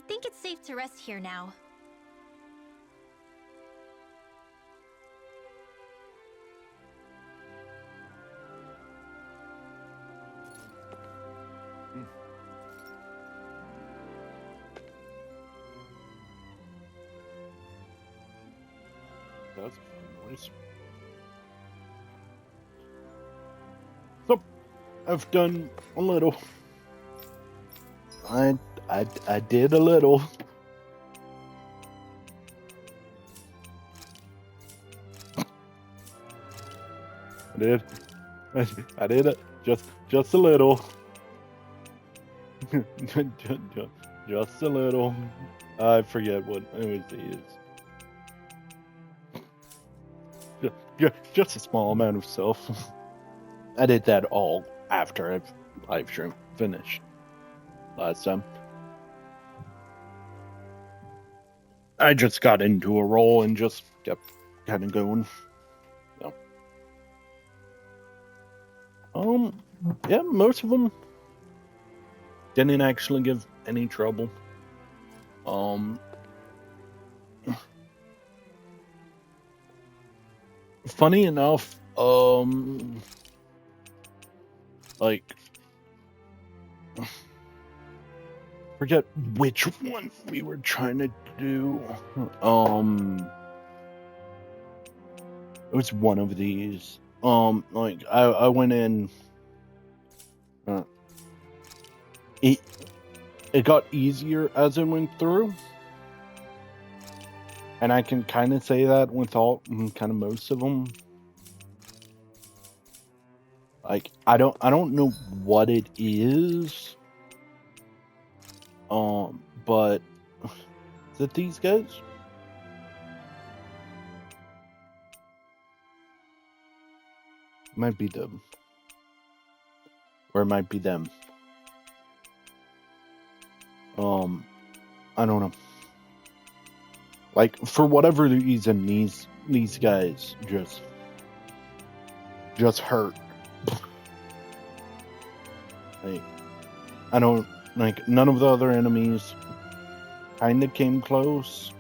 think it's safe to rest here now. That's a fun noise. So, I've done a little. I did a little. I did. I did it. Just a little. just a little. I forget what it is. Just a small amount of stuff. I did that all after I've live stream finished last time. I just got into a role and just kept kind of going. So. Yeah, most of them didn't actually give any trouble. Funny enough, like, forget which one we were trying to do. It was one of these. Like I went in. It got easier as it went through, and I can kind of say that with all, kind of most of them. Like I don't know what it is. But is it these guys? It might be them. Or it might be them. I don't know. Like, for whatever reason, these guys just hurt. Like, I don't, like, none of the other enemies kinda came close.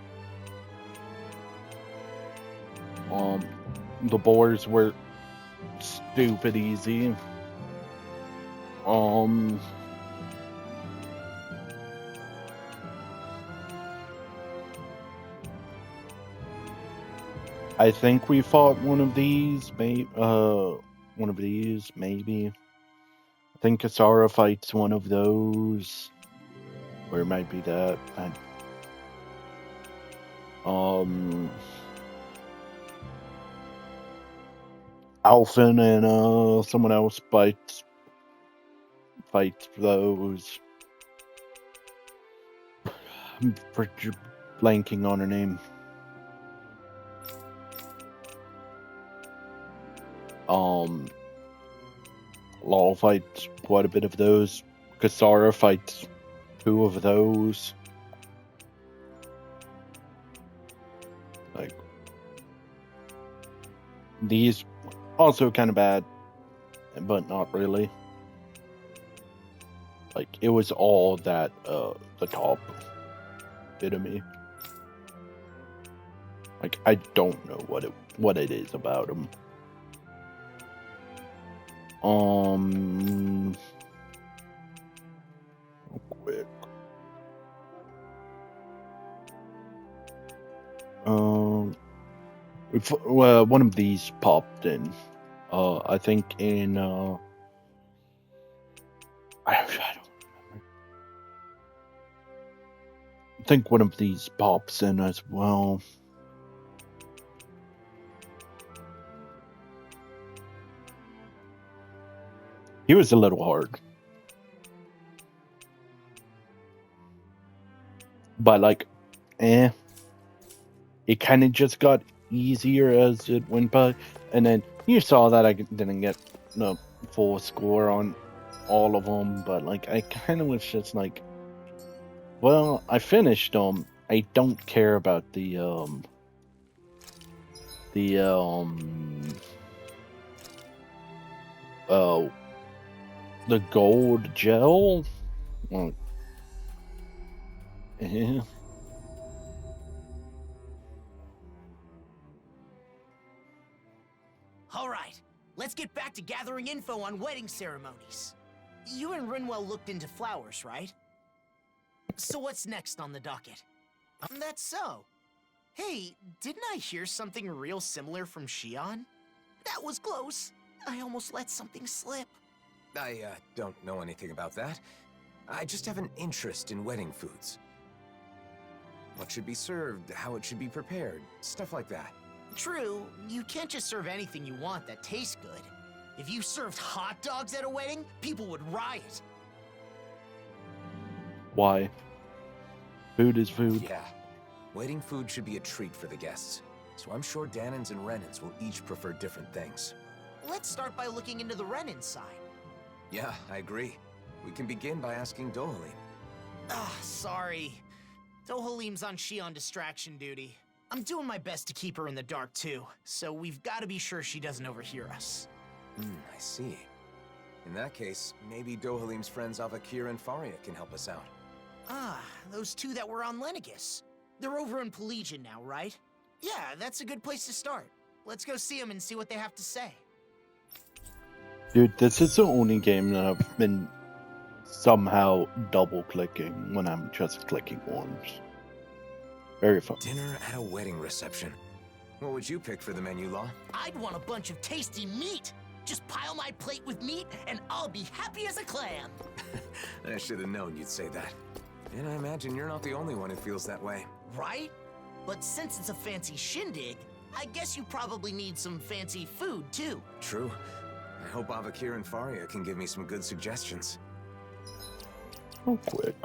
The boars were stupid easy. I think we fought one of these, maybe. I think Kasara fights one of those. Or it might be that. Alphen and someone else fights those. I'm blanking on her name. Law fights quite a bit of those. Kasara fights 2 of those. Like, these also kind of bad, but not really. Like, it was all that the top bit of me. Like, I don't know what it is about them. Real quick. Well, one of these popped in. I think in I don't remember. I think one of these pops in as well. He was a little hard. But, like, it kind of just got easier as it went by. And then you saw that I didn't get the full score on all of them. But, like, I kind of was just like, well, I finished them. I don't care about the gold gel. Eh, All right, let's get back to gathering info on wedding ceremonies. You and Rinwell looked into flowers, right? So what's next on the docket? That's so. Hey, didn't I hear something real similar from Shion? That was close. I almost let something slip. I don't know anything about that. I just have an interest in wedding foods. What should be served, how it should be prepared, stuff like that. True, you can't just serve anything you want that tastes good. If you served hot dogs at a wedding, people would riot. why? Food is food. Yeah. Wedding food should be a treat for the guests. So I'm sure Danins and Renins will each prefer different things. Let's start by looking into the Renin side. Yeah, I agree. We can begin by asking Dohalim. Sorry. Dohalim's on Shion distraction duty. I'm doing my best to keep her in the dark too, so we've got to be sure she doesn't overhear us. I see. In that case, maybe Dohalim's friends Avakir and Faria can help us out. Those two that were on Lenegus. They're over in Pelagian now, right? Yeah, that's a good place to start. Let's go see them and see what they have to say. Dude, this is the only game that I've been somehow double clicking when I'm just clicking once. Very fun. Dinner at a wedding reception. What would you pick for the menu, Law? I'd want a bunch of tasty meat. Just pile my plate with meat and I'll be happy as a clam. I should have known you'd say that. And I imagine you're not the only one who feels that way. Right? But since it's a fancy shindig, I guess you probably need some fancy food too. True. I hope Avakir and Faria can give me some good suggestions. Real quick.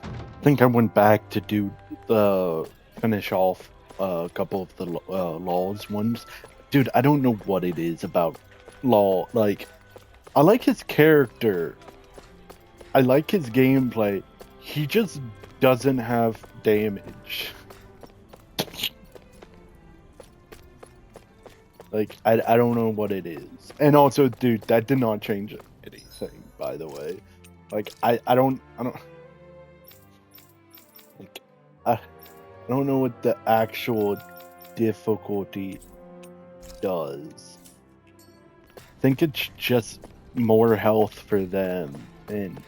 I think I went back to do finish off a couple of the Law's ones. Dude, I don't know what it is about Law. Like, I like his character. I like his gameplay. He just doesn't have damage. Like, I don't know what it is. And also, dude, that did not change anything, by the way. Like, I don't like, I don't know what the actual difficulty does. I think it's just more health for them, and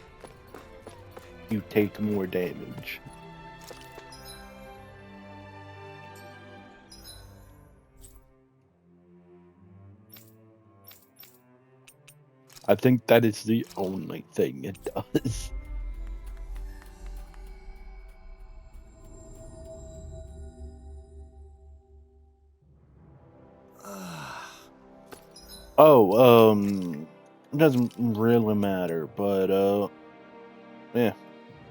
you take more damage. I think that is the only thing it does. Oh, it doesn't really matter, but yeah,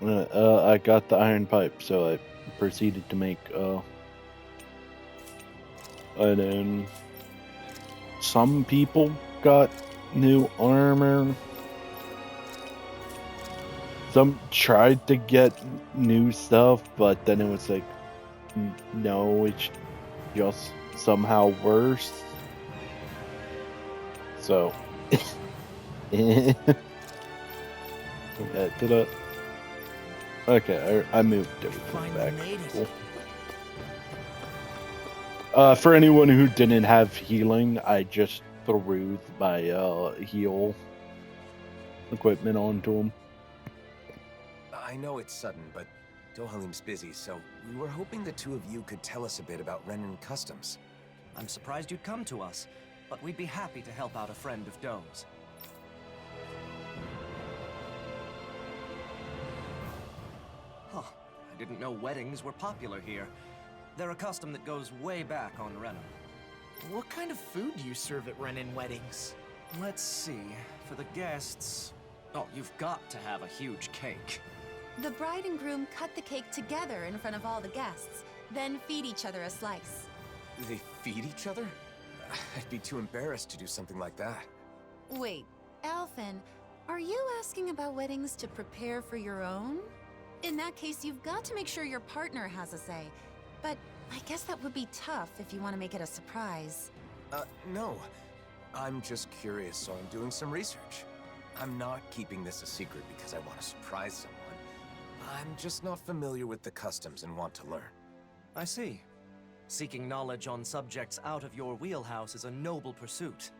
I got the iron pipe, so I proceeded to make and then some people got new armor. Some tried to get new stuff, but then it was like, no, it's just somehow worse. So, yeah, okay, I moved everything back. Cool. For anyone who didn't have healing, I just threw my heal equipment onto him. I know it's sudden, but Dohalim's busy, so we were hoping the two of you could tell us a bit about Renin customs. I'm surprised you'd come to us, but we'd be happy to help out a friend of Doe's. Huh, I didn't know weddings were popular here. They're a custom that goes way back on Renin. What kind of food do you serve at Renin weddings? Let's see, for the guests... Oh, you've got to have a huge cake. The bride and groom cut the cake together in front of all the guests, then feed each other a slice. They feed each other? I'd be too embarrassed to do something like that. Wait, Alphen, are you asking about weddings to prepare for your own? In that case, you've got to make sure your partner has a say. But I guess that would be tough if you want to make it a surprise. No. I'm just curious, so I'm doing some research. I'm not keeping this a secret because I want to surprise someone. I'm just not familiar with the customs and want to learn. I see. Seeking knowledge on subjects out of your wheelhouse is a noble pursuit.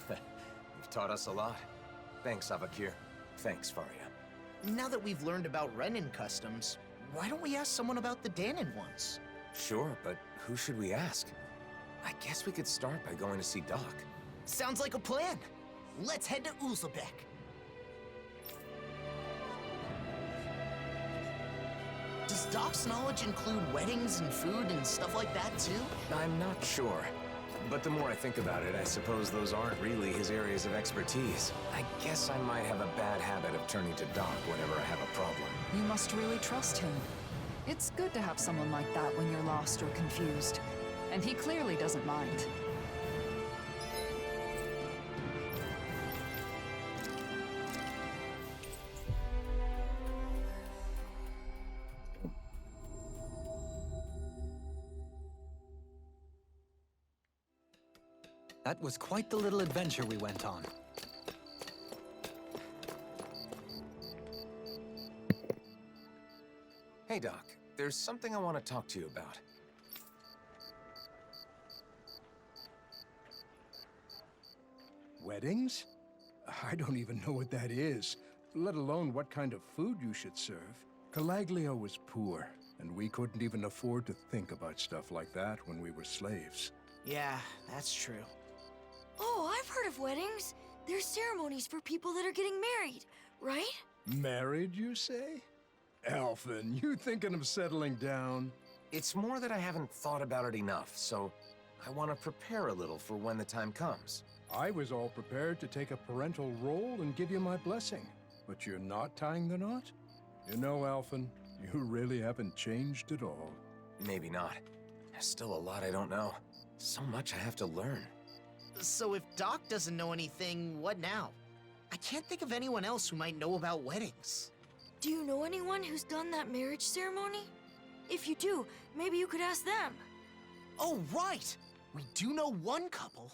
You've taught us a lot. Thanks, Avakir. Thanks, Faria. Now that we've learned about Renan customs, why don't we ask someone about the Danon ones? Sure, but who should we ask? I guess we could start by going to see Doc. Sounds like a plan. Let's head to Uzlabek. Does Doc's knowledge include weddings and food and stuff like that too? I'm not sure. But the more I think about it, I suppose those aren't really his areas of expertise. I guess I might have a bad habit of turning to Doc whenever I have a problem. You must really trust him. It's good to have someone like that when you're lost or confused. And he clearly doesn't mind. That was quite the little adventure we went on. Hey, Doc. There's something I want to talk to you about. Weddings? I don't even know what that is, let alone what kind of food you should serve. Calaglio was poor, and we couldn't even afford to think about stuff like that when we were slaves. Yeah, that's true. Oh, I've heard of weddings. There's ceremonies for people that are getting married, right? Married, you say? Alphen, you thinking of settling down? It's more that I haven't thought about it enough, so I want to prepare a little for when the time comes. I was all prepared to take a parental role and give you my blessing, but you're not tying the knot? You know, Alphen, you really haven't changed at all. Maybe not. There's still a lot I don't know. So much I have to learn. So if Doc doesn't know anything, what now? I can't think of anyone else who might know about weddings. Do you know anyone who's done that marriage ceremony? If you do, maybe you could ask them. Oh, right! We do know one couple.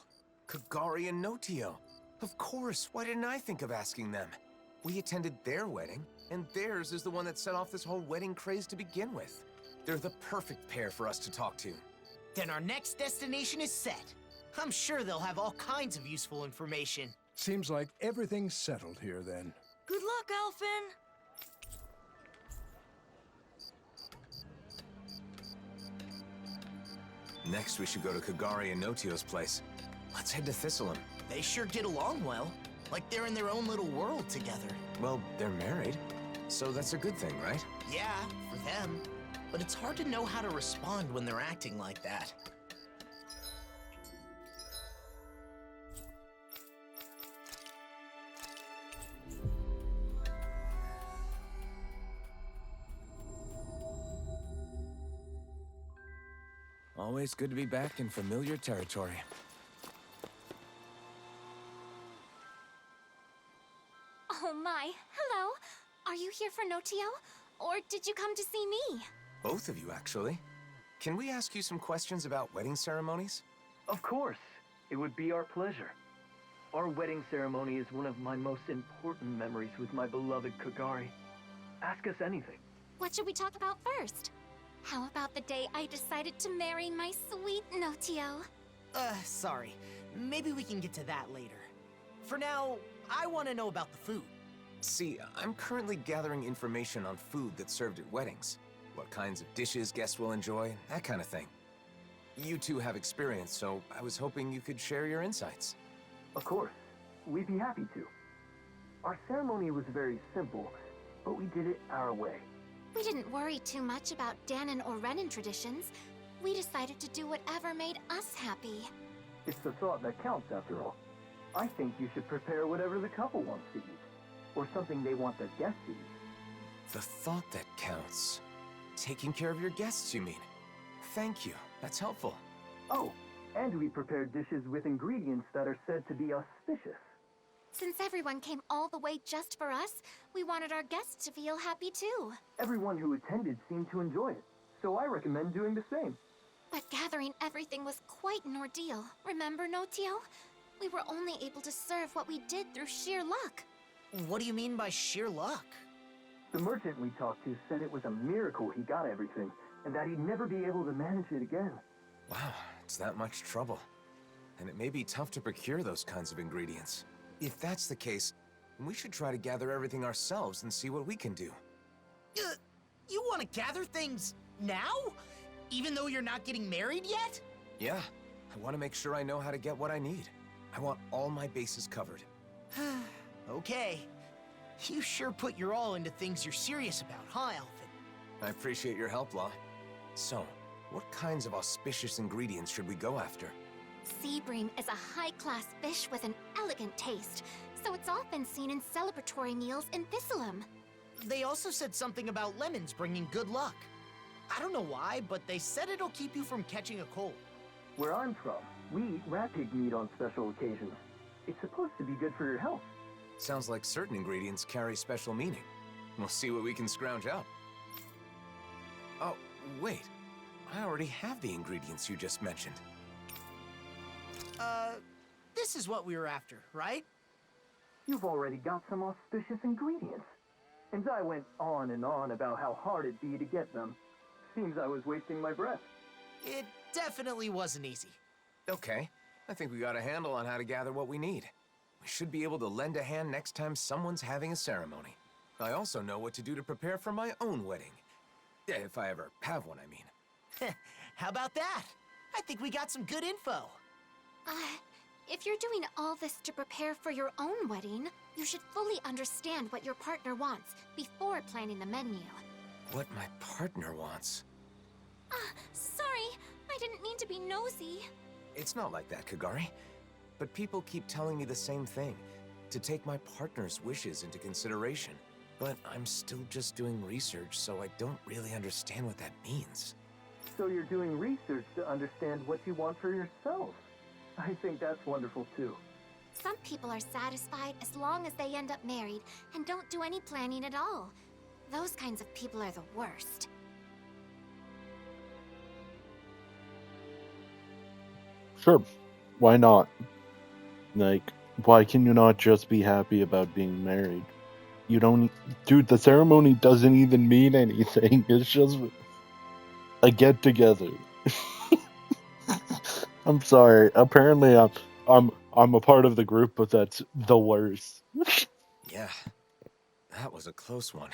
Kagari and Notio. Of course, why didn't I think of asking them? We attended their wedding, and theirs is the one that set off this whole wedding craze to begin with. They're the perfect pair for us to talk to. Then our next destination is set. I'm sure they'll have all kinds of useful information. Seems like everything's settled here then. Good luck, Alphen! Next, we should go to Kagari and Notio's place. Let's head to Thistleum. They sure get along well. Like they're in their own little world together. Well, they're married, so that's a good thing, right? Yeah, for them. But it's hard to know how to respond when they're acting like that. Always good to be back in familiar territory. Oh my, hello. Are you here for Notio? Or did you come to see me? Both of you, actually. Can we ask you some questions about wedding ceremonies? Of course. It would be our pleasure. Our wedding ceremony is one of my most important memories with my beloved Kagari. Ask us anything. What should we talk about first? How about the day I decided to marry my sweet Notio? Sorry. Maybe we can get to that later. For now, I want to know about the food. See, I'm currently gathering information on food that's served at weddings. What kinds of dishes guests will enjoy, that kind of thing. You two have experience, so I was hoping you could share your insights. Of course. We'd be happy to. Our ceremony was very simple, but we did it our way. We didn't worry too much about Danon or Renan traditions. We decided to do whatever made us happy. It's the thought that counts, after all. I think you should prepare whatever the couple wants to eat, or something they want their guests to eat. The thought that counts. Taking care of your guests, you mean? Thank you. That's helpful. Oh, and we prepared dishes with ingredients that are said to be auspicious. Since everyone came all the way just for us, we wanted our guests to feel happy too. Everyone who attended seemed to enjoy it, so I recommend doing the same. But gathering everything was quite an ordeal. Remember, Notio? We were only able to serve what we did through sheer luck. What do you mean by sheer luck? The merchant we talked to said it was a miracle he got everything, and that he'd never be able to manage it again. Wow, it's that much trouble. And it may be tough to procure those kinds of ingredients. If that's the case, we should try to gather everything ourselves and see what we can do. You want to gather things now? Even though you're not getting married yet? Yeah, I want to make sure I know how to get what I need. I want all my bases covered. Okay. You sure put your all into things you're serious about, huh, Alvin? I appreciate your help, Law. So, what kinds of auspicious ingredients should we go after? Sea bream is a high-class fish with an elegant taste, so it's often seen in celebratory meals in Thistleum. They also said something about lemons bringing good luck. I don't know why, but they said it'll keep you from catching a cold. Where I'm from, we eat rat pig meat on special occasions. It's supposed to be good for your health. Sounds like certain ingredients carry special meaning. We'll see what we can scrounge up. Oh, wait. I already have the ingredients you just mentioned. This is what we were after, right? You've already got some auspicious ingredients. And I went on and on about how hard it'd be to get them. Seems I was wasting my breath. It definitely wasn't easy. Okay, I think we got a handle on how to gather what we need. We should be able to lend a hand next time someone's having a ceremony. I also know what to do to prepare for my own wedding. If I ever have one, I mean. How about that? I think we got some good info. If you're doing all this to prepare for your own wedding, you should fully understand what your partner wants before planning the menu. What my partner wants? Sorry, I didn't mean to be nosy. It's not like that, Kagari. But people keep telling me the same thing, to take my partner's wishes into consideration. But I'm still just doing research, so I don't really understand what that means. So you're doing research to understand what you want for yourself. I think that's wonderful too. Some people are satisfied as long as they end up married and don't do any planning at all. Those kinds of people are the worst. Sure, why not? Like, why can you not just be happy about being married? You don't... Dude, the ceremony doesn't even mean anything. It's just a get-together. I'm sorry. Apparently, I'm a part of the group, but that's the worst. Yeah, that was a close one.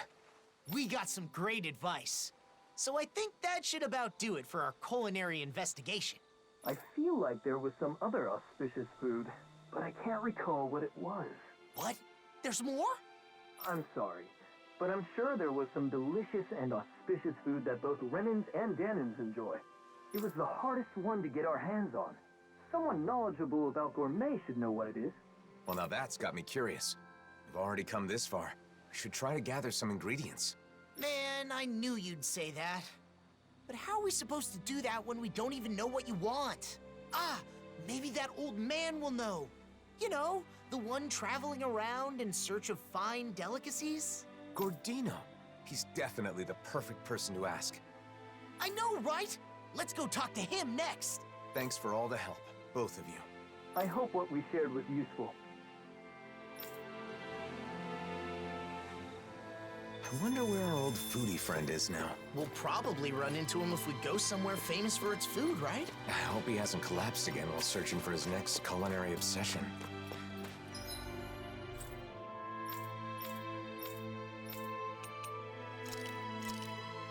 We got some great advice. So I think that should about do it for our culinary investigation. I feel like there was some other auspicious food, but I can't recall what it was. What? There's more? I'm sorry, but I'm sure there was some delicious and auspicious food that both Renans and Danans enjoy. It was the hardest one to get our hands on. Someone knowledgeable about gourmet should know what it is. Well, now that's got me curious. We've already come this far. We should try to gather some ingredients. Man, I knew you'd say that. But how are we supposed to do that when we don't even know what you want? Maybe that old man will know. You know, the one traveling around in search of fine delicacies? Gordino. He's definitely the perfect person to ask. I know, right? Let's go talk to him next. Thanks for all the help, both of you. I hope what we shared was useful. I wonder where our old foodie friend is now. We'll probably run into him if we go somewhere famous for its food, right? I hope he hasn't collapsed again while searching for his next culinary obsession.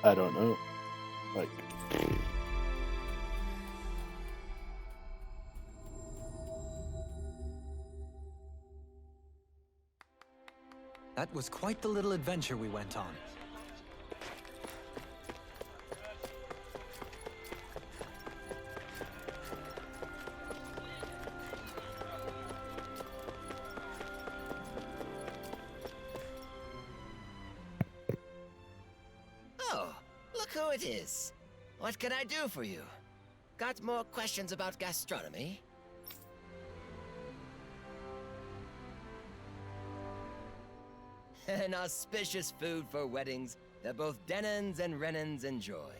I don't know. Like... That was quite the little adventure we went on. Oh, look who it is. What can I do for you? Got more questions about gastronomy? An auspicious food for weddings that both Denons and Renans enjoy.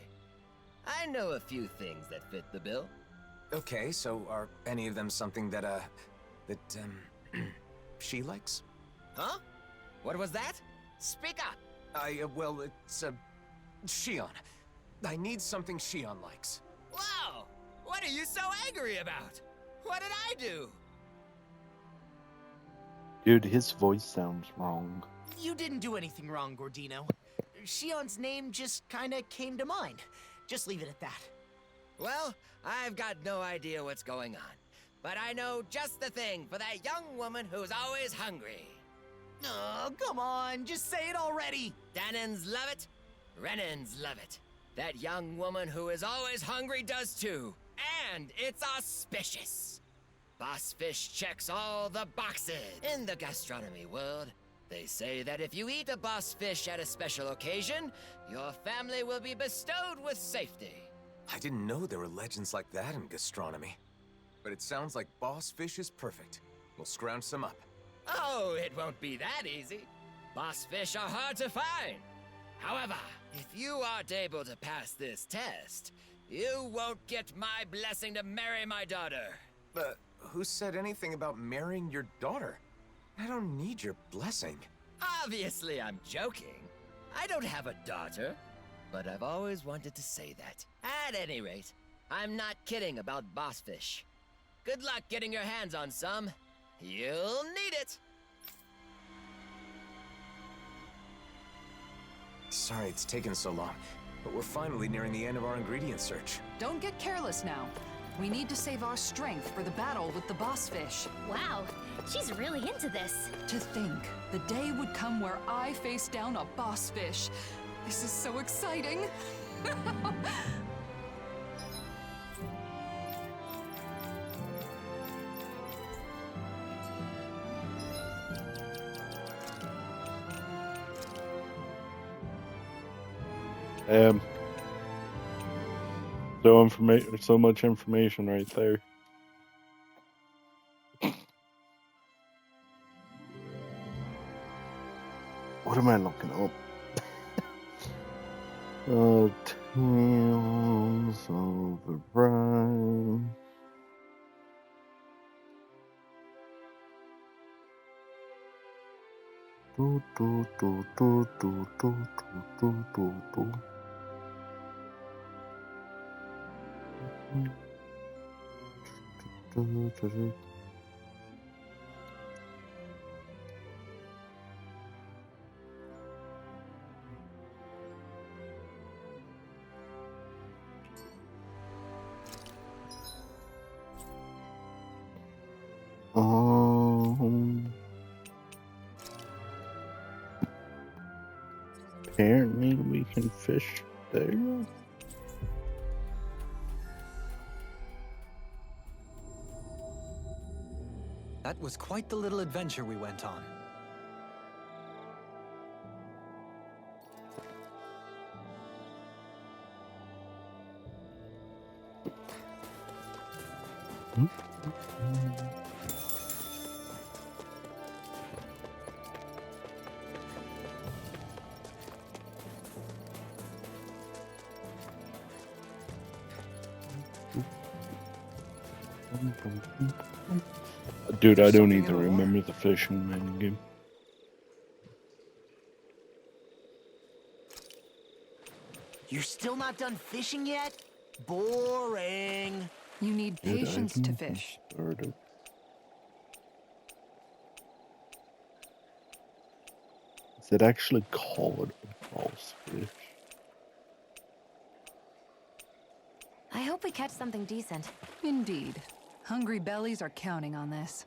I know a few things that fit the bill. Okay, so are any of them something that, she likes? Huh? What was that? Speak up! Well, it's, Shion. I need something Shion likes. Wow! What are you so angry about? What did I do? Dude, his voice sounds wrong. You didn't do anything wrong, Gordino. Shion's name just kinda came to mind. Just leave it at that. Well, I've got no idea what's going on. But I know just the thing for that young woman who's always hungry. Oh, come on, just say it already! Danons love it, Renans love it. That young woman who is always hungry does too. And it's auspicious. Boss Fish checks all the boxes. In the gastronomy world, they say that if you eat a boss fish at a special occasion, your family will be bestowed with safety. I didn't know there were legends like that in gastronomy. But it sounds like Boss Fish is perfect. We'll scrounge some up. Oh, it won't be that easy. Boss fish are hard to find. However, if you aren't able to pass this test, you won't get my blessing to marry my daughter. But who said anything about marrying your daughter? I don't need your blessing. Obviously, I'm joking. I don't have a daughter, but I've always wanted to say that. At any rate, I'm not kidding about boss fish. Good luck getting your hands on some. You'll need it. Sorry it's taken so long, but we're finally nearing the end of our ingredient search. Don't get careless now. We need to save our strength for the battle with the boss fish. Wow, she's really into this. To think, the day would come where I face down a boss fish. This is so exciting. So much information right there. What am I looking up? Tales of the Bride. Do, do, do, do, do, do, do, do, do. Apparently we can fish there. That was quite the little adventure we went on. Dude, I don't even remember the fishing menu game. You're still not done fishing yet? Boring. You need patience to fish. Is it actually called a boss fish? I hope we catch something decent. Indeed. Hungry bellies are counting on this.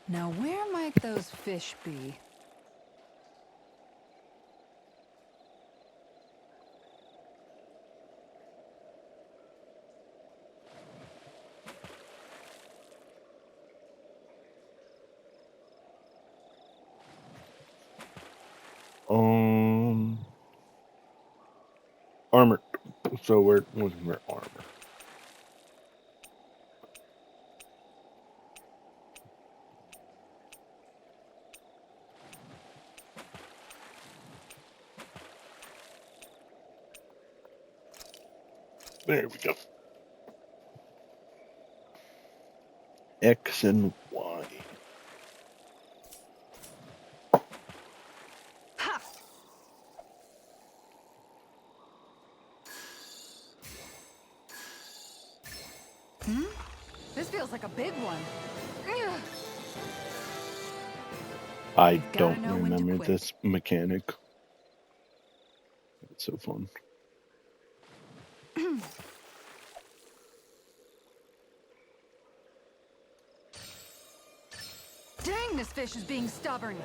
Now where might those fish be? Armored. So we're looking for armor. There we go. X and Y. Ha! This feels like a big one. I You've gotta don't know when to remember quit. this mechanic. It's so fun. Dang, this fish is being stubborn.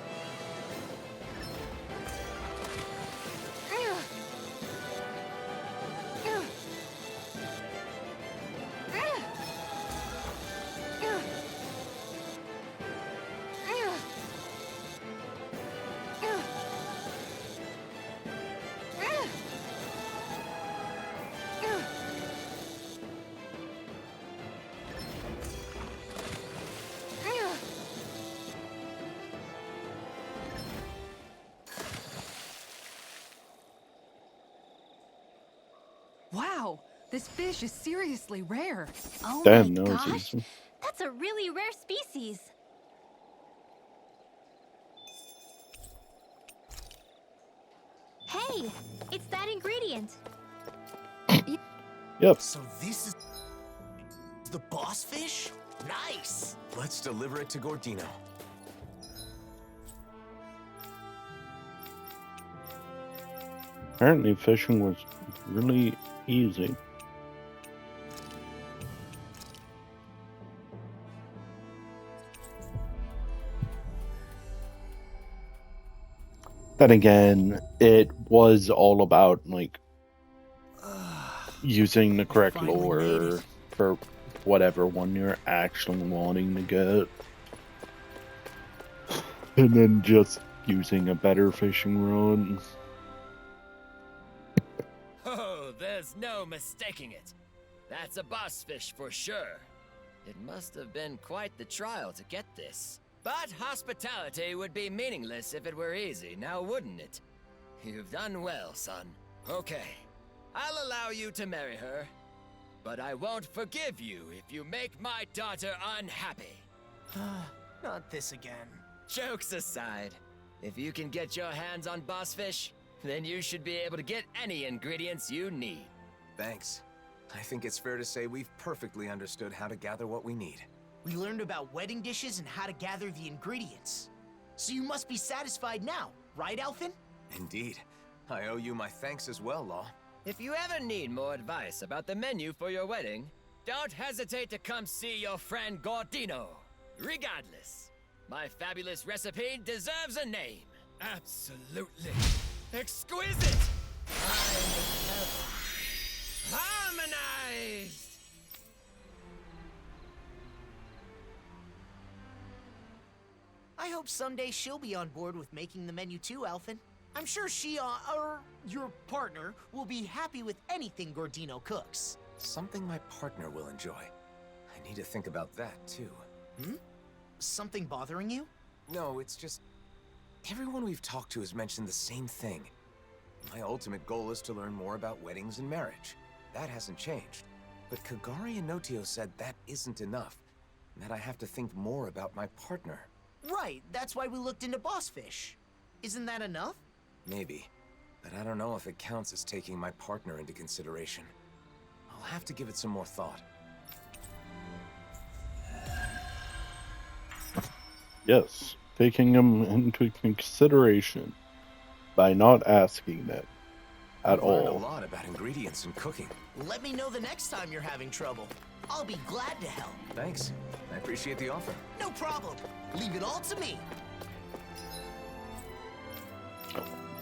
Wow, this fish is seriously rare. Oh Damn, my that was gosh, easy. that's a really rare species. Hey, it's that ingredient. Yep. So this is the boss fish? Nice! Let's deliver it to Gordino. Apparently fishing was really easy. Then again, it was all about like using the correct finally made lure it. for whatever one you're actually wanting to get. And then just using a better fishing rod. Oh, there's no mistaking it. That's a boss fish for sure. It must have been quite the trial to get this. But hospitality would be meaningless if it were easy, now wouldn't it? You've done well, son. Okay, I'll allow you to marry her. But I won't forgive you if you make my daughter unhappy. Not this again. Jokes aside, if you can get your hands on boss fish, then you should be able to get any ingredients you need. Thanks. I think it's fair to say we've perfectly understood how to gather what we need. We learned about wedding dishes and how to gather the ingredients. So you must be satisfied now, right, Alphen? Indeed. I owe you my thanks as well, Law. If you ever need more advice about the menu for your wedding, don't hesitate to come see your friend Gordino. Regardless, my fabulous recipe deserves a name. Absolutely exquisite! I have harmonized! I hope someday she'll be on board with making the menu too, Alphen. I'm sure she, or your partner, will be happy with anything Gordino cooks. Something my partner will enjoy. I need to think about that, too. Something bothering you? No, it's just... everyone we've talked to has mentioned the same thing. My ultimate goal is to learn more about weddings and marriage. That hasn't changed. But Kagari and Notio said that isn't enough, and that I have to think more about my partner. Right, that's why we looked into boss fish. Isn't that enough? Maybe, but I don't know if it counts as taking my partner into consideration. I'll have to give it some more thought. Yes, taking them into consideration by not asking them at I've learned a all. lot about ingredients and cooking. Let me know the next time you're having trouble. I'll be glad to help. Thanks. I appreciate the offer. No problem. Leave it all to me.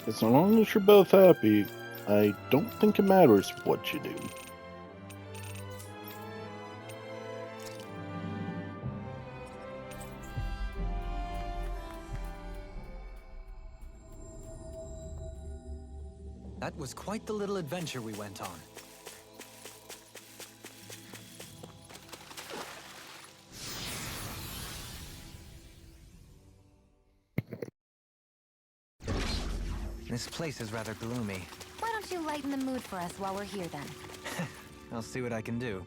As long as you're both happy, I don't think it matters what you do. That was quite the little adventure we went on. This place is rather gloomy. Why don't you lighten the mood for us while we're here then? I'll see what I can do.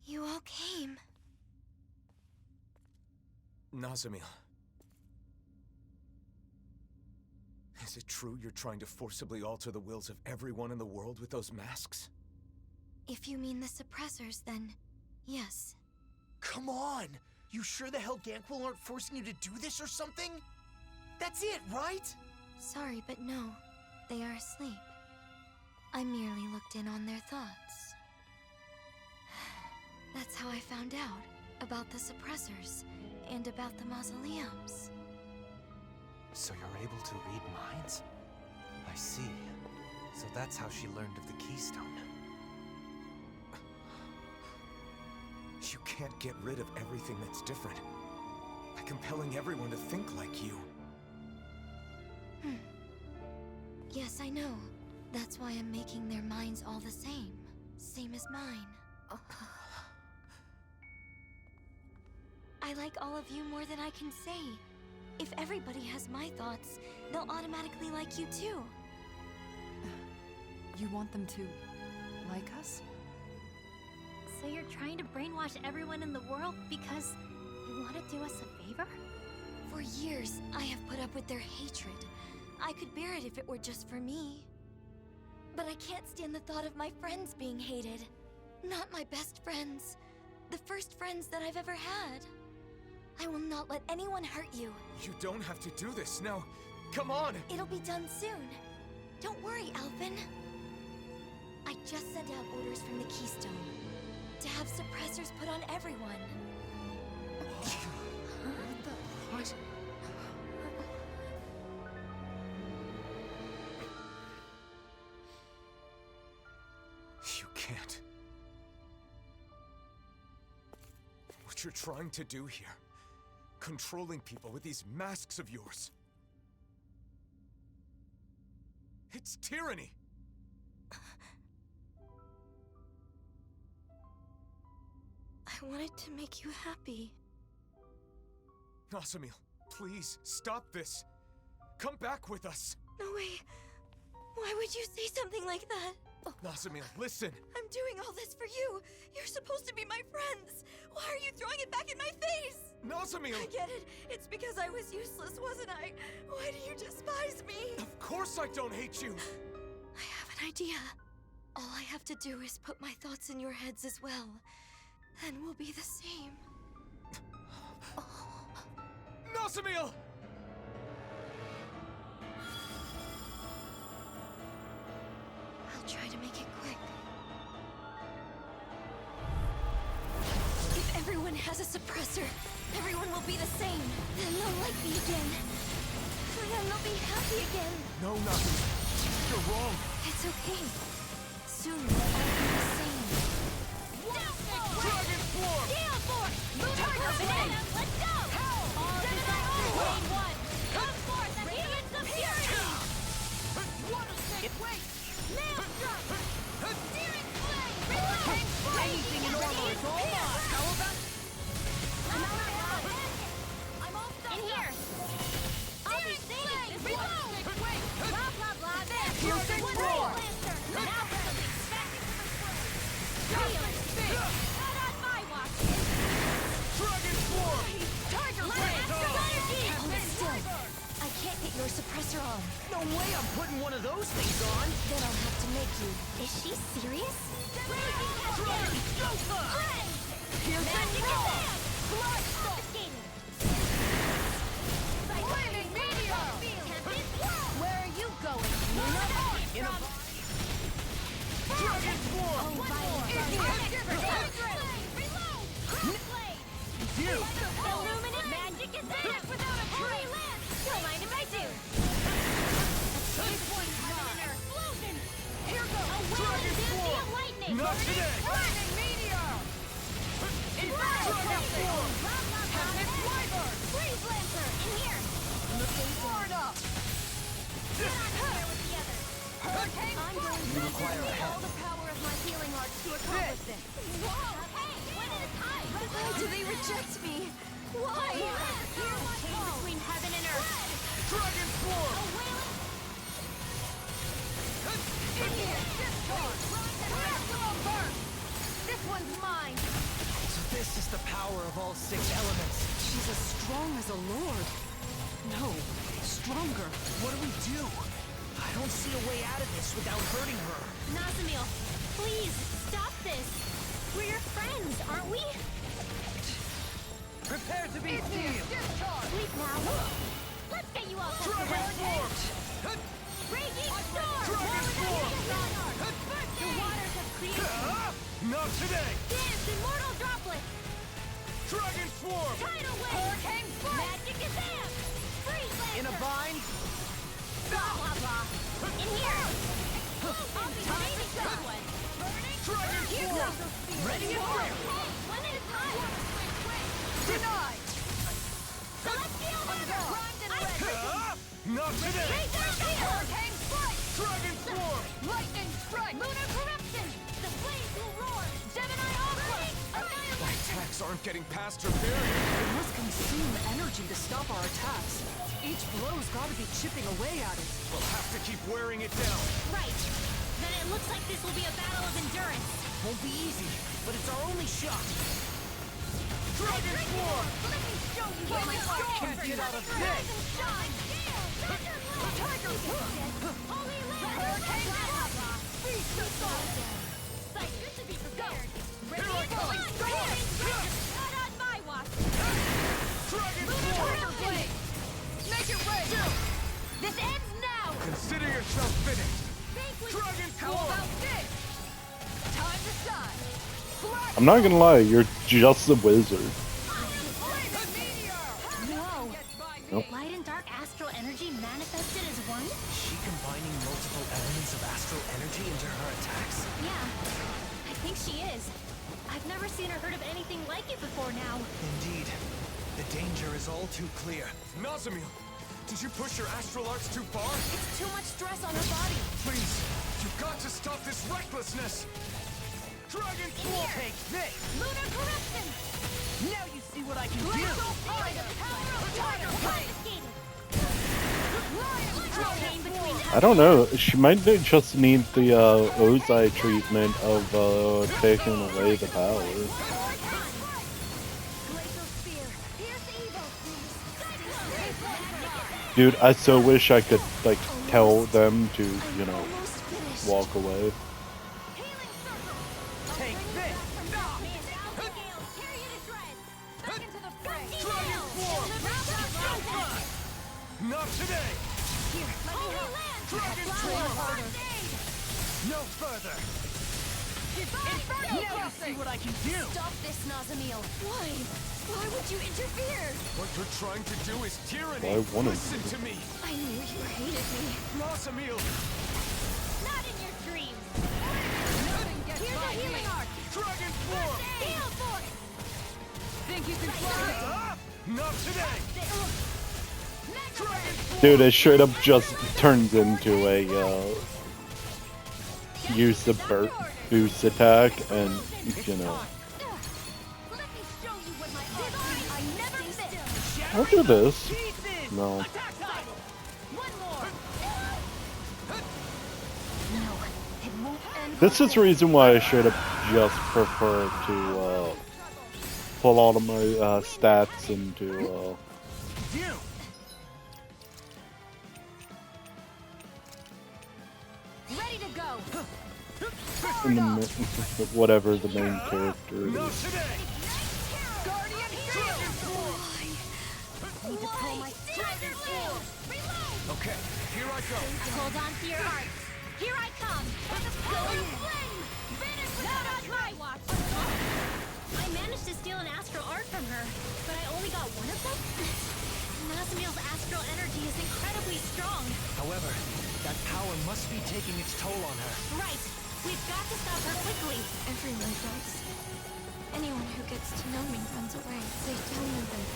You all came. Nazamil. Is it true you're trying to forcibly alter the wills of everyone in the world with those masks? If you mean the suppressors, then yes. Come on! You sure the hell Ganquil aren't forcing you to do this or something? That's it, right? Sorry, but no. They are asleep. I merely looked in on their thoughts. That's how I found out about the suppressors and about the mausoleums. So you're able to read minds? I see. So that's how she learned of the Keystone. You can't get rid of everything that's different by compelling everyone to think like you. Yes, I know. That's why I'm making their minds all the same. Same as mine. I like all of you more than I can say. If everybody has my thoughts, they'll automatically like you too. You want them to like us? So you're trying to brainwash everyone in the world because you want to do us a favor? For years, I have put up with their hatred. I could bear it if it were just for me. But I can't stand the thought of my friends being hated. Not my best friends. The first friends that I've ever had. I will not let anyone hurt you. You don't have to do this, no. Come on! It'll be done soon. Don't worry, Alphen. I just sent out orders from the Keystone to have suppressors put on everyone. What? You can't. What you're trying to do here, controlling people with these masks of yours. It's tyranny! I wanted to make you happy. Nazamil, please, stop this. Come back with us. No way. Why would you say something like that? Nazamil, listen. I'm doing all this for you. You're supposed to be my friends. Why are you throwing it back in my face? Nazamil! I get it. It's because I was useless, wasn't I? Why do you despise me? Of course I don't hate you. I have an idea. All I have to do is put my thoughts in your heads as well. Then we'll be the same. Nazamil! I'll try to make it quick. If everyone has a suppressor, everyone will be the same. Then they'll like me again. Then they'll be happy again. No, Nazamil. You're wrong. It's okay. Soon we'll all be the same. Dragon Form! Gale Force! Move towards banana! Let's go! All disasters lane one! Come forth and radiance of fury! Wait! Nail strike! Searing flame! Relenting flame! Anything normal is all mine! How about... I'm all stuck in here! I'll be saved! Reload! Wait! Blah blah blah! There! Piercing roar! Lancer! Now something smacking to the throat! Real stick! Not on my watch! Dragon Form! Tiger Blade! Astral energy! Hold still. No way I'm putting one of those things on! Then I'll have to make you. Is she serious? Magic attack! Blood confiscated! Lightning meteor! Where are you going, Luna? In a... Dragon Swarm! Illuminate! Magic attack without a tree lance! Don't mind if I do! Explosion! Here goes! Dragon Swarm! Lightning! Not today! Lightning meteor! Dragon Swarm! Freeze Lancer! In here! Florida! Get on here with the others! Hurricane! I'm going to use all the power of my healing arts to accomplish this! Whoa! Hey! One at a time! Why do they reject me? Why? Here's my chain between heaven and earth! Dragon Swarm! A wailing... In here! Discharge! Maximum burst! This one's mine! So this is the power of all 6 elements. She's as strong as a lord. No, stronger. What do? I don't see a way out of this without hurting her. Nazamil, please, stop this! We're your friends, aren't we? Prepare to be sealed! Sleep now. Let's get you off this Dragon Swarm! Raging storm! Dragon Swarm! The waters of creation! Not today! Dance, immortal droplet! Dragon Swarm! Tidal wave! Hurricane strike! Magic attack! Freeze Lancer! In a bind? Blah, blah, blah! In here! I'll be ready to go one! Dragon Swarm! Ready and fire! Hey, one at a time! Denied! Celestial Order! Primed and ready! Not today! Hurricane strike! Dragon Swarm! Lightning strike! Lunar corruption! The flames will roar! Gemini Aqua! My attacks aren't getting past her barrier. It must consume energy to stop our attacks. Each blow's gotta be chipping away at it. We'll have to keep wearing it down. Right. Then it looks like this will be a battle of endurance. Won't be easy, but it's our only shot. Dragon Swarm! Let me show you what my Can't get out of this! Shine! Tiger Swarm! Holy Land! Hurricane Blast! Feast the soul! Sight, good to be prepared. Here I come! Not on my watch! Dragon Lunar Swarm! Corruption! Make it rain! This ends now! Consider yourself finished. Dragon How Swarm! about this? Time to shine! I'm not gonna lie, you're just a wizard. Whoa! Nope. Light and dark astral energy manifested as one? Is she combining multiple elements of astral energy into her attacks? Yeah, I think she is. I've never seen or heard of anything like it before now. Indeed. The danger is all too clear. Nazamil, did you push your astral arts too far? It's too much stress on her body. Please, you've got to stop this recklessness. Dragon Swarm! Take this! Lunar corruption! Now you see what I can do! Glacial fire! Power of Tiger confiscated! Lion between I don't know. She might just need the Ozai treatment of taking away the power. Glacial spear! Pierce evil! Dude, I so wish I could like tell them to, you know, walk away. Take this! Not today! Dragon Swarm! No further! Now you see what I can do! Stop this, Nazamil! Why? Why would you interfere? What you're trying to do is tyranny. Well, I wanted Listen to me. I knew you hated me. Nazamil! Not in your dreams! Here's a healing arc! Dragon Swarm! Heal force! Think you can fly? Not today! Dragon Swarm! Dude, it straight up just turns into a use the boost attack, and you know. Let me show you what my I never miss! I'll do this. No. One more! No, it won't end. This is the reason why I should have just preferred to pull all of my stats into Ready to go. in the whatever the main character is. Guardian Dragon Force. Need to pull my Dragon Force. Reload. Okay, here I go. Hold on to your hearts. Here I come. The power of flame. Finish without on my watch. I managed to steal an astral art from her, but I only got one of them. Nazamiel's astral energy is incredibly strong. However, that power must be taking its toll on her. Right. We've got to stop her quickly. Everyone does. Anyone who gets to know me runs away. They tell me that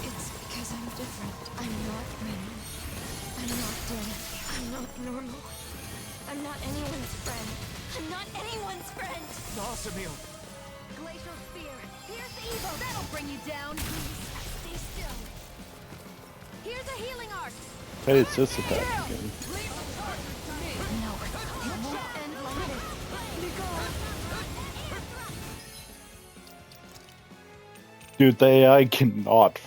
it's because I'm different. I'm not Renan. I'm not Dan. I'm not normal. I'm not anyone's friend. I'm not anyone's friend. Nazamiel! Glacial Spear. Here's the Evo. That'll bring you down. Please, stay still. Here's a healing arc. Hey, it's this attack again. No, it won't end like this. Dude, the AI cannot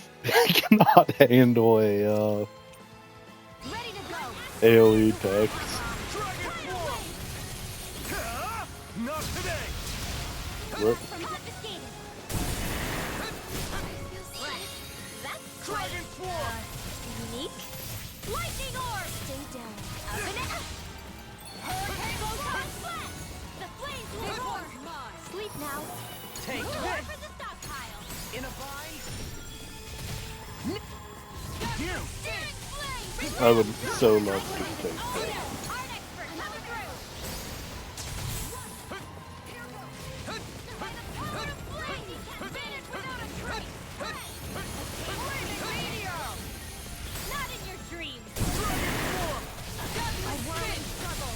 handle a AoE attacks. Not today! What? That's Dragon Force. Unique. Lightning Orb. Stay down. Up and out. Hurricane goes on flat. The flames will roar. Sleep now. Take Roar this! for the stockpile. In a bind? You! Searing flame. I would so love to take that. Our expert coming through. By the power of flame, he can vanish without a trace. Flaming meteor. Not in your dreams. I worry and struggle.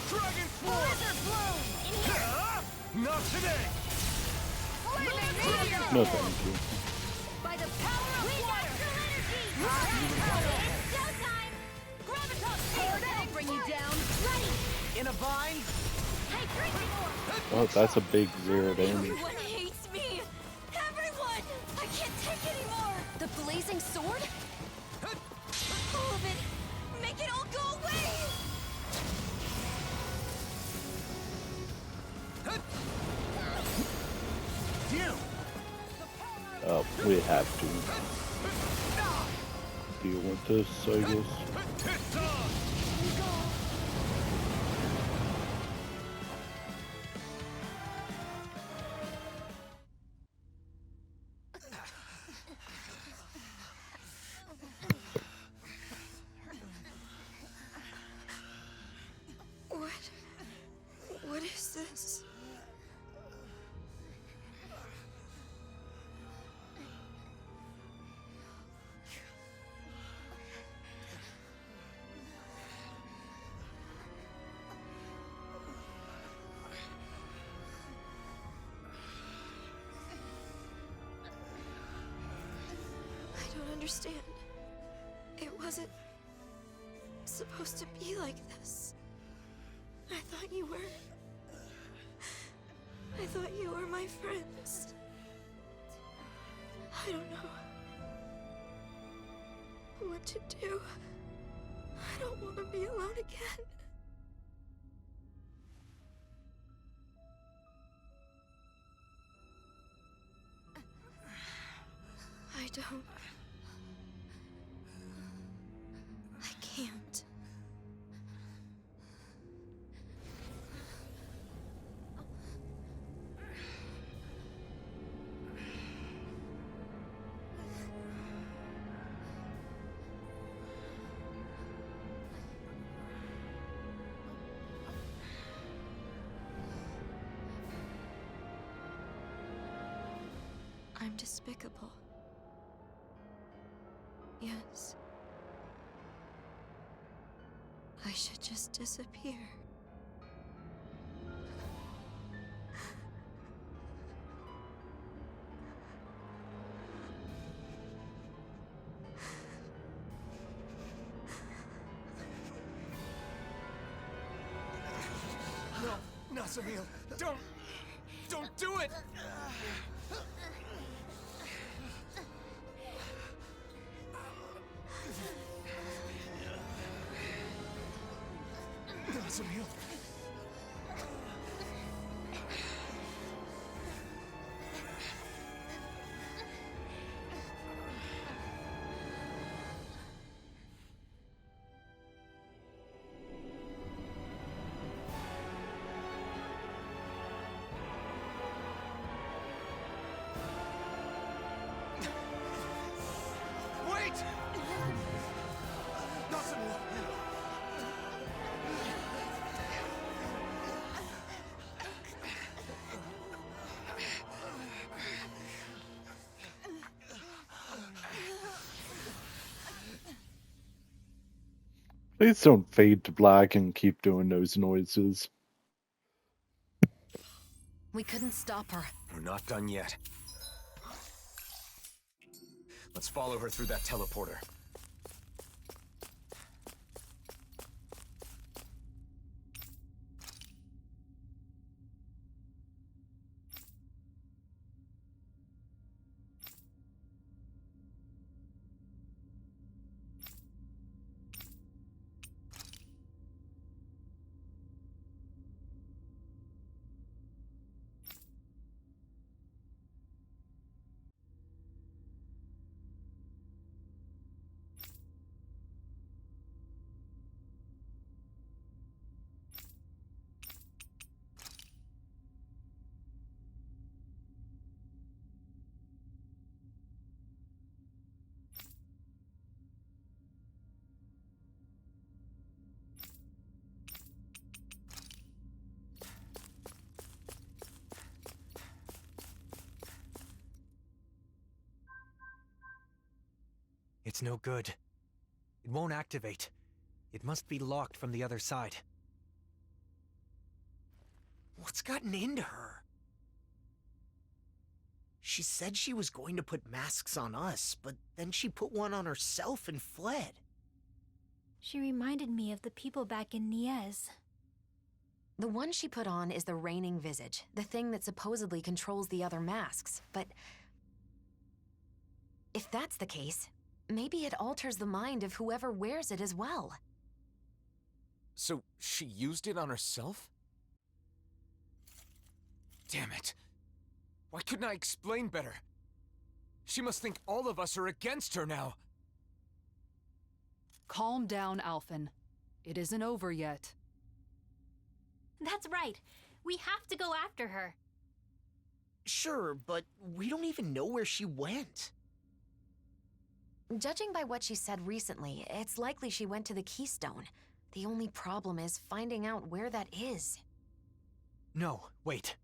Dragon Force! Blizzard bloom. In here. Not today! Flaming meteor. No, thank you. By the power of water. It's showtime. Graviton Sword. That'll bring you down. Ready. In a bind? Hey, drinking orb. Oh, that's a big 0 damage. Everyone hates me. Everyone. I can't take anymore. The blazing sword? All of it. Make it all go away. You! Oh, we have to deal with this, I guess. What is this? I don't understand. It wasn't supposed to be like this. I thought you were... I thought you were my friends. I don't know what to do. I don't want to be alone again. I don't... I can't. I'm despicable. Yes. I should just disappear. No, Nazamiel, don't do it! Nazamil. Wait! Nazamil! Please don't fade to black and keep doing those noises. We couldn't stop her. We're not done yet. Let's follow her through that teleporter. It's no good. It won't activate. It must be locked from the other side. What's gotten into her? She said she was going to put masks on us, but then she put one on herself and fled. She reminded me of the people back in Niez. The one she put on is the Reigning Visage, the thing that supposedly controls the other masks. But if that's the case, maybe it alters the mind of whoever wears it as well. So, she used it on herself? Damn it. Why couldn't I explain better? She must think all of us are against her now. Calm down, Alphen. It isn't over yet. That's right. We have to go after her. Sure, but we don't even know where she went. Judging by what she said recently, it's likely she went to the Keystone. The only problem is finding out where that is. No, wait.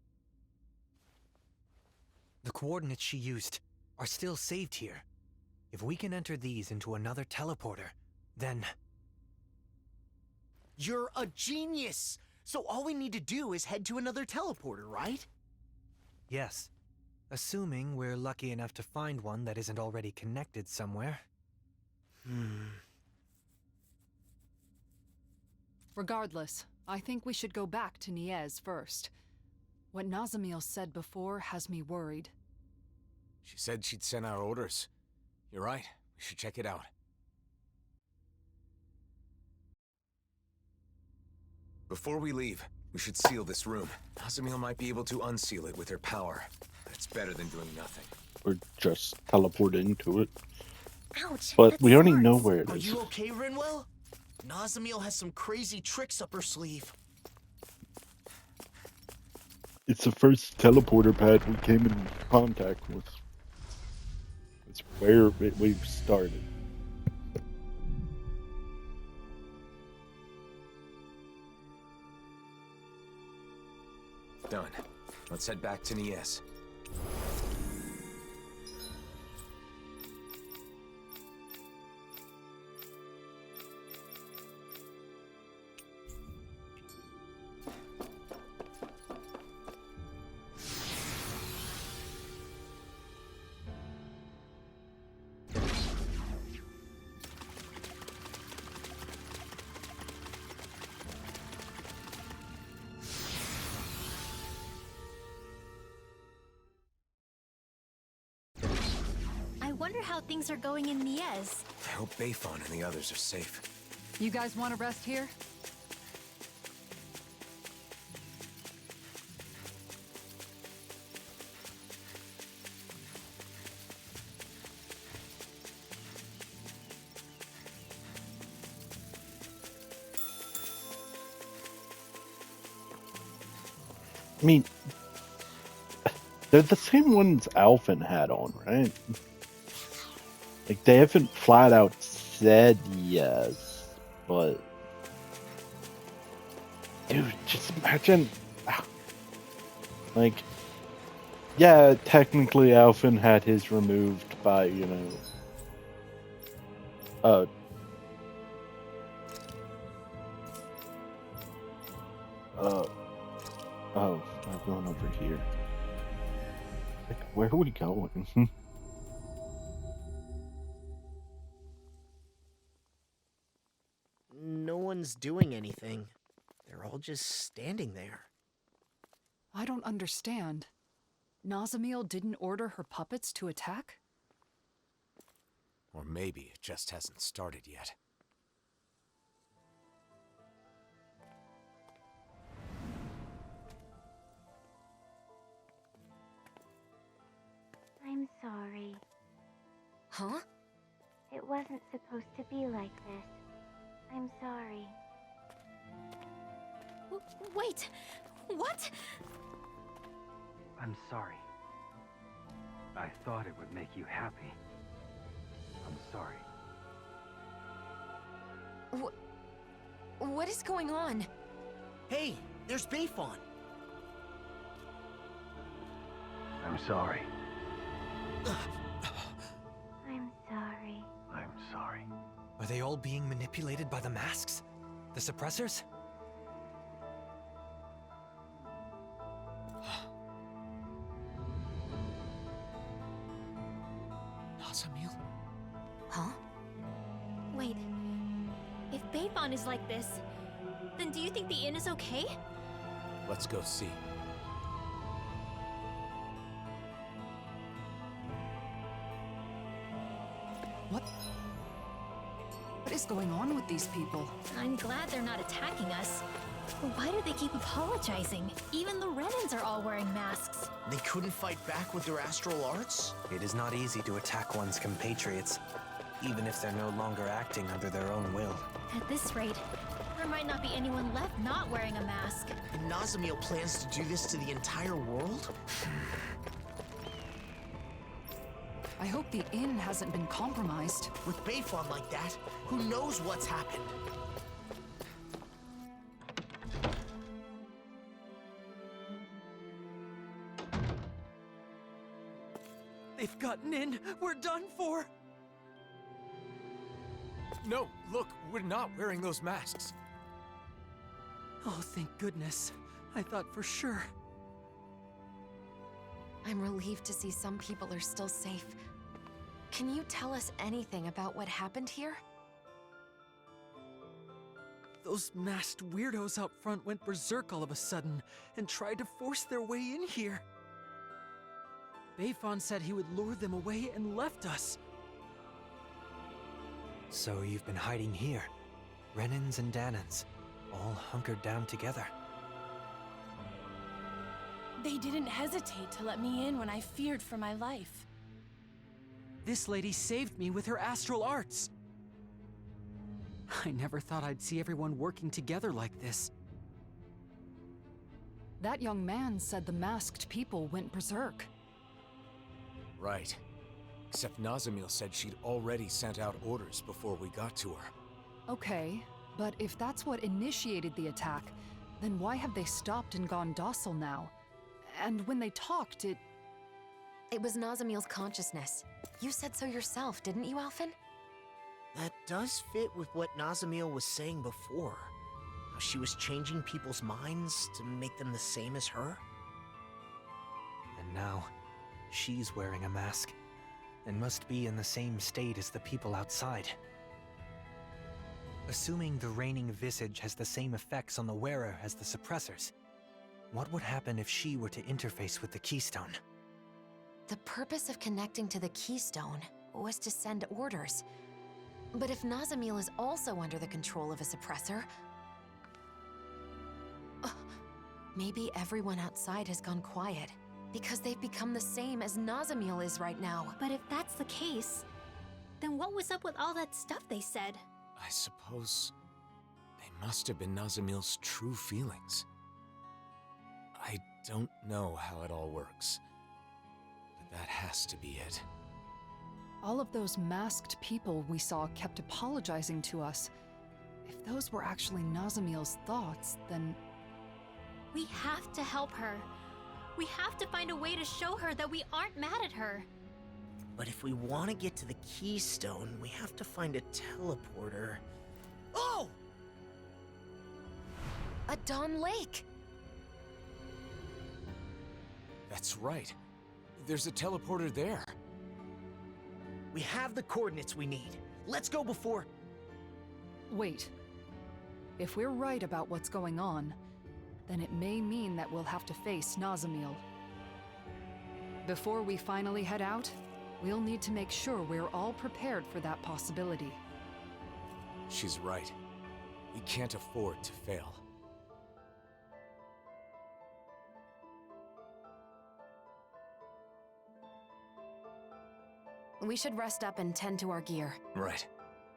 The coordinates she used are still saved here. If we can enter these into another teleporter, then... You're a genius! So all we need to do is head to another teleporter, right? Yes. Assuming we're lucky enough to find one that isn't already connected somewhere. Regardless, I think we should go back to Niez first. What Nazamil said before has me worried. She said she'd send our orders. You're right. We should check it out. Before we leave, we should seal this room. Nazamil might be able to unseal it with her power. But it's better than doing nothing. Or just teleport into it. Ouch! But we already know where it Are is. you okay, Rinwell? Nazamil has some crazy tricks up her sleeve. It's the first teleporter pad we came in contact with. It's where we've started. Done. Let's head back to Niez. I wonder how things are going in Niez. I hope Bayfon and the others are safe. You guys want to rest here? I mean, they're the same ones Alphen had on, right? Like, they haven't flat out said yes, but... Dude, just imagine... Like, yeah, technically Alphen had his removed by, you know... Oh, I'm going over here. Like, where are we going? No one's doing anything. They're all just standing there. I don't understand. Nazamiel didn't order her puppets to attack? Or maybe it just hasn't started yet. I'm sorry. Huh? It wasn't supposed to be like this. I'm sorry. Wait! What? I'm sorry. I thought it would make you happy. I'm sorry. What is going on? Hey, there's Bayfon. I'm sorry. I'm sorry. I'm sorry. Are they all being manipulated by the masks? The suppressors? Nazamiel? Huh? Wait. If Bayfon is like this, then do you think the inn is okay? Let's go see. What is going on with these people? I'm glad they're not attacking us. But why do they keep apologizing? Even the Renans are all wearing masks. They couldn't fight back with their astral arts? It is not easy to attack one's compatriots, even if they're no longer acting under their own will. At this rate, there might not be anyone left not wearing a mask. And Nazamiel plans to do this to the entire world? I hope the inn hasn't been compromised. With Bayfon like that, who knows what's happened? They've gotten in! We're done for! No, look, we're not wearing those masks. Oh, thank goodness. I thought for sure. I'm relieved to see some people are still safe. Can you tell us anything about what happened here? Those masked weirdos out front went berserk all of a sudden and tried to force their way in here. Bayfon said he would lure them away and left us. So you've been hiding here, Renans and Danans, all hunkered down together. They didn't hesitate to let me in when I feared for my life. This lady saved me with her astral arts. I never thought I'd see everyone working together like this. That young man said the masked people went berserk. Right. Except Nazamiel said she'd already sent out orders before we got to her. Okay, but if that's what initiated the attack, then why have they stopped and gone docile now? And when they talked, it was Nazamiel's consciousness. You said so yourself, didn't you, Alphen? That does fit with what Nazamiel was saying before. How she was changing people's minds to make them the same as her. And now, she's wearing a mask, and must be in the same state as the people outside. Assuming the reigning visage has the same effects on the wearer as the suppressors, what would happen if she were to interface with the Keystone? The purpose of connecting to the Keystone was to send orders. But if Nazamiel is also under the control of a suppressor... maybe everyone outside has gone quiet, because they've become the same as Nazamiel is right now. But if that's the case, then what was up with all that stuff they said? I suppose they must have been Nazamiel's true feelings. I don't know how it all works, but that has to be it. All of those masked people we saw kept apologizing to us. If those were actually Nazamiel's thoughts, then... We have to help her. We have to find a way to show her that we aren't mad at her. But if we want to get to the Keystone, we have to find a teleporter. Oh! A Dawn Lake! That's right. There's a teleporter there. We have the coordinates we need. Let's go before... Wait. If we're right about what's going on, then it may mean that we'll have to face Nazamiel. Before we finally head out, we'll need to make sure we're all prepared for that possibility. She's right. We can't afford to fail. We should rest up and tend to our gear. Right.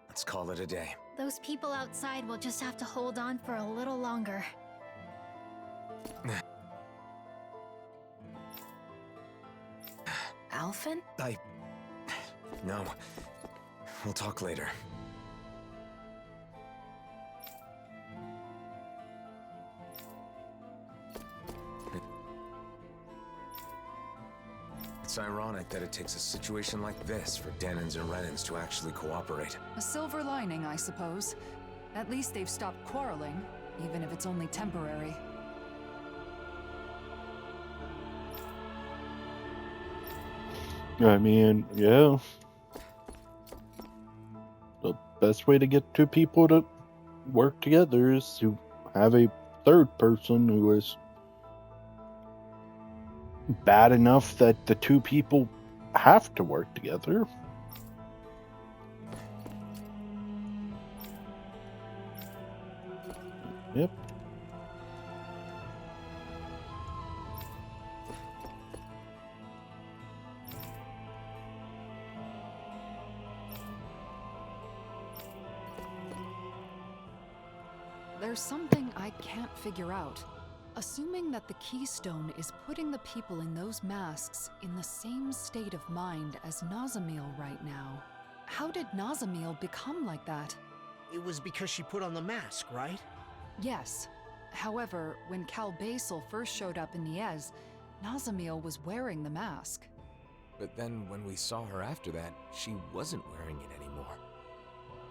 Let's call it a day. Those people outside will just have to hold on for a little longer. Alphen? No. We'll talk later. It's ironic that it takes a situation like this for Dahnans and Renans to actually cooperate. A silver lining, I suppose. At least they've stopped quarreling, even if it's only temporary. I mean, yeah. The best way to get two people to work together is to have a third person who is bad enough that the two people have to work together. Yep. There's something I can't figure out. Assuming that the Keystone is putting the people in those masks in the same state of mind as Nazamiel right now, how did Nazamiel become like that? It was because she put on the mask, right? Yes. However, when Cal Basel first showed up in Niez, Nazamiel was wearing the mask. But then when we saw her after that, she wasn't wearing it anymore.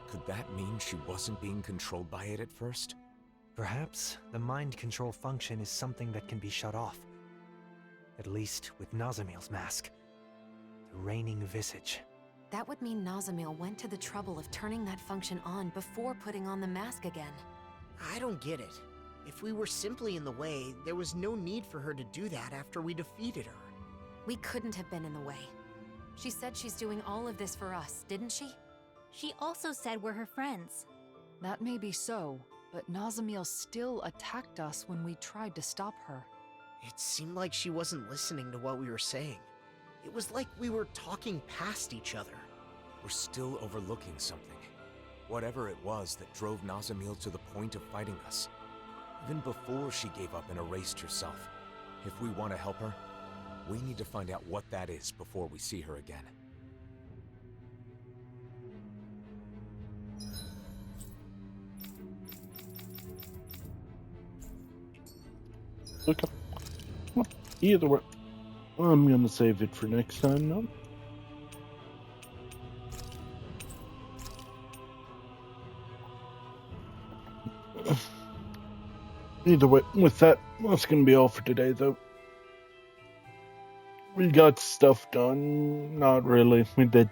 Could that mean she wasn't being controlled by it at first? Perhaps the mind control function is something that can be shut off. At least with Nazamiel's mask. The reigning visage. That would mean Nazamiel went to the trouble of turning that function on before putting on the mask again. I don't get it. If we were simply in the way, there was no need for her to do that after we defeated her. We couldn't have been in the way. She said she's doing all of this for us, didn't she? She also said we're her friends. That may be so, but Nazamiel still attacked us when we tried to stop her. It seemed like she wasn't listening to what we were saying. It was like we were talking past each other. We're still overlooking something. Whatever it was that drove Nazamiel to the point of fighting us. Even before she gave up and erased herself. If we want to help her, we need to find out what that is before we see her again. Okay. Well, either way, I'm gonna save it for next time now. Either way, with that, that's gonna be all for today, though. We got stuff done. Not really. We did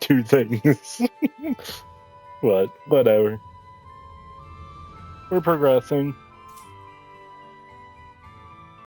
two things. But, whatever. We're progressing.